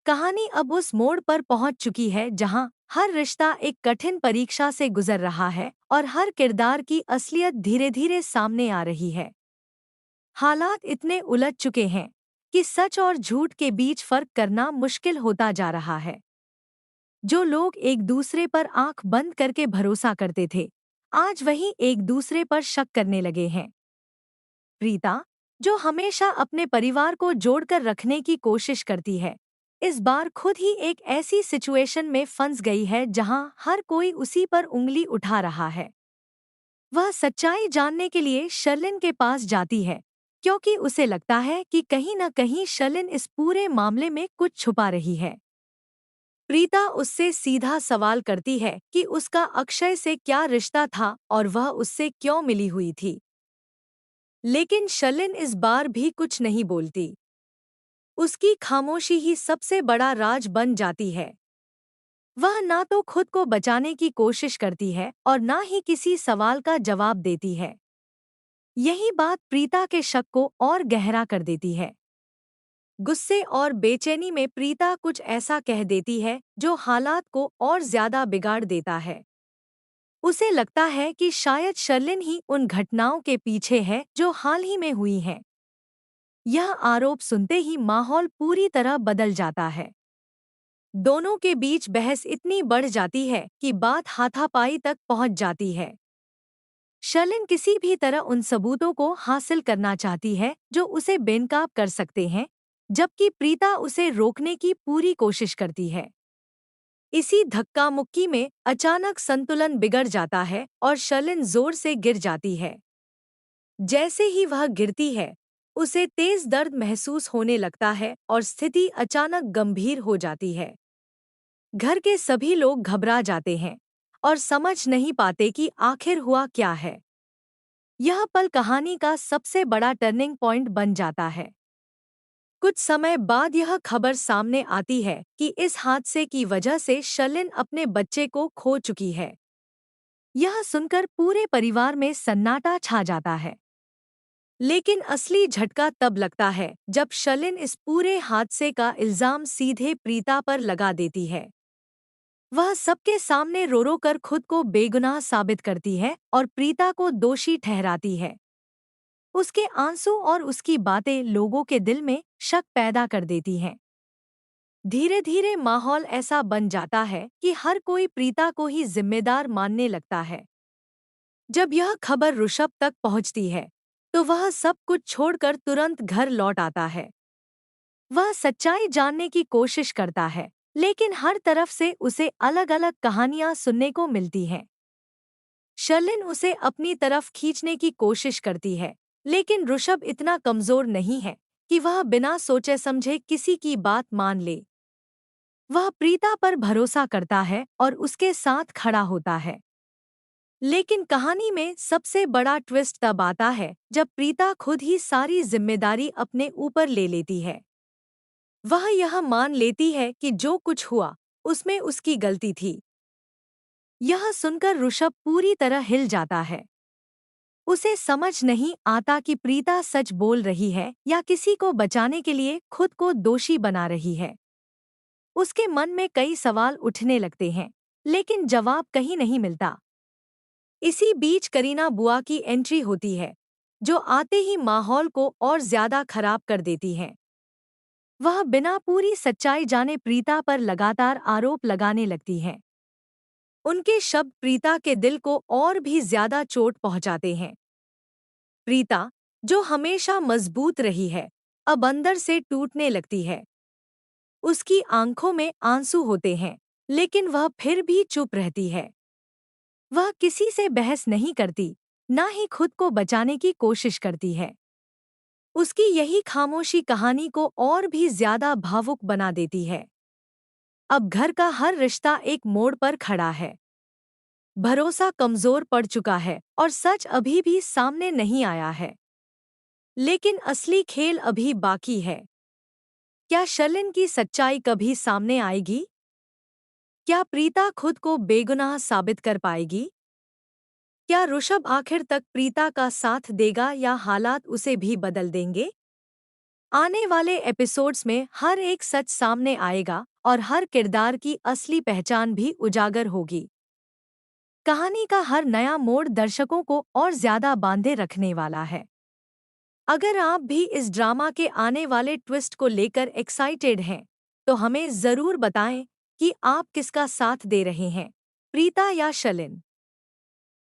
कहानी अब उस मोड़ पर पहुंच चुकी है जहां हर रिश्ता एक कठिन परीक्षा से गुजर रहा है और हर किरदार की असलियत धीरे धीरे सामने आ रही है। हालात इतने उलझ चुके हैं कि सच और झूठ के बीच फर्क करना मुश्किल होता जा रहा है। जो लोग एक दूसरे पर आंख बंद करके भरोसा करते थे, आज वही एक दूसरे पर शक करने लगे हैं। प्रीता, जो हमेशा अपने परिवार को जोड़कर रखने की कोशिश करती है, इस बार खुद ही एक ऐसी सिचुएशन में फंस गई है जहां हर कोई उसी पर उंगली उठा रहा है। वह सच्चाई जानने के लिए शर्लिन के पास जाती है, क्योंकि उसे लगता है कि कहीं न कहीं शर्लिन इस पूरे मामले में कुछ छुपा रही है। प्रीता उससे सीधा सवाल करती है कि उसका अक्षय से क्या रिश्ता था और वह उससे क्यों मिली हुई थी। लेकिन शर्लिन इस बार भी कुछ नहीं बोलती। उसकी खामोशी ही सबसे बड़ा राज बन जाती है। वह ना तो खुद को बचाने की कोशिश करती है और ना ही किसी सवाल का जवाब देती है। यही बात प्रीता के शक को और गहरा कर देती है। गुस्से और बेचैनी में प्रीता कुछ ऐसा कह देती है जो हालात को और ज्यादा बिगाड़ देता है। उसे लगता है कि शायद शर्लिन ही उन घटनाओं के पीछे है जो हाल ही में हुई हैं। यह आरोप सुनते ही माहौल पूरी तरह बदल जाता है। दोनों के बीच बहस इतनी बढ़ जाती है कि बात हाथापाई तक पहुंच जाती है। शर्लिन किसी भी तरह उन सबूतों को हासिल करना चाहती है जो उसे बेनकाब कर सकते हैं, जबकि प्रीता उसे रोकने की पूरी कोशिश करती है। इसी धक्का मुक्की में अचानक संतुलन बिगड़ जाता है और शर्लिन जोर से गिर जाती है। जैसे ही वह गिरती है, उसे तेज दर्द महसूस होने लगता है और स्थिति अचानक गंभीर हो जाती है। घर के सभी लोग घबरा जाते हैं और समझ नहीं पाते कि आखिर हुआ क्या है। यह पल कहानी का सबसे बड़ा टर्निंग पॉइंट बन जाता है। कुछ समय बाद यह खबर सामने आती है कि इस हादसे की वजह से शर्लिन अपने बच्चे को खो चुकी है। यह सुनकर पूरे परिवार में सन्नाटा छा जाता है। लेकिन असली झटका तब लगता है जब शर्लिन इस पूरे हादसे का इल्जाम सीधे प्रीता पर लगा देती है। वह सबके सामने रो रो कर खुद को बेगुनाह साबित करती है और प्रीता को दोषी ठहराती है। उसके आंसू और उसकी बातें लोगों के दिल में शक पैदा कर देती हैं। धीरे धीरे माहौल ऐसा बन जाता है कि हर कोई प्रीता को ही जिम्मेदार मानने लगता है। जब यह खबर ऋषभ तक पहुंचती है, तो वह सब कुछ छोड़कर तुरंत घर लौट आता है। वह सच्चाई जानने की कोशिश करता है, लेकिन हर तरफ से उसे अलग अलग कहानियां सुनने को मिलती हैं। शर्लिन उसे अपनी तरफ खींचने की कोशिश करती है, लेकिन ऋषभ इतना कमजोर नहीं है कि वह बिना सोचे समझे किसी की बात मान ले। वह प्रीता पर भरोसा करता है और उसके साथ खड़ा होता है। लेकिन कहानी में सबसे बड़ा ट्विस्ट तब आता है जब प्रीता खुद ही सारी जिम्मेदारी अपने ऊपर ले लेती है। वह यह मान लेती है कि जो कुछ हुआ उसमें उसकी गलती थी। यह सुनकर ऋषभ पूरी तरह हिल जाता है। उसे समझ नहीं आता कि प्रीता सच बोल रही है या किसी को बचाने के लिए खुद को दोषी बना रही है। उसके मन में कई सवाल उठने लगते हैं, लेकिन जवाब कहीं नहीं मिलता। इसी बीच करीना बुआ की एंट्री होती है, जो आते ही माहौल को और ज्यादा खराब कर देती है। वह बिना पूरी सच्चाई जाने प्रीता पर लगातार आरोप लगाने लगती है। उनके शब्द प्रीता के दिल को और भी ज्यादा चोट पहुंचाते हैं। प्रीता, जो हमेशा मजबूत रही है, अब अंदर से टूटने लगती है। उसकी आंखों में आंसू होते हैं, लेकिन वह फिर भी चुप रहती है। वह किसी से बहस नहीं करती, ना ही खुद को बचाने की कोशिश करती है। उसकी यही खामोशी कहानी को और भी ज्यादा भावुक बना देती है। अब घर का हर रिश्ता एक मोड़ पर खड़ा है। भरोसा कमजोर पड़ चुका है और सच अभी भी सामने नहीं आया है। लेकिन असली खेल अभी बाकी है। क्या शर्लिन की सच्चाई कभी सामने आएगी? क्या प्रीता खुद को बेगुनाह साबित कर पाएगी? क्या ऋषभ आखिर तक प्रीता का साथ देगा या हालात उसे भी बदल देंगे? आने वाले एपिसोड्स में हर एक सच सामने आएगा और हर किरदार की असली पहचान भी उजागर होगी। कहानी का हर नया मोड़ दर्शकों को और ज्यादा बांधे रखने वाला है। अगर आप भी इस ड्रामा के आने वाले ट्विस्ट को लेकर एक्साइटेड हैं, तो हमें ज़रूर बताएं कि आप किसका साथ दे रहे हैं, प्रीता या शलिन।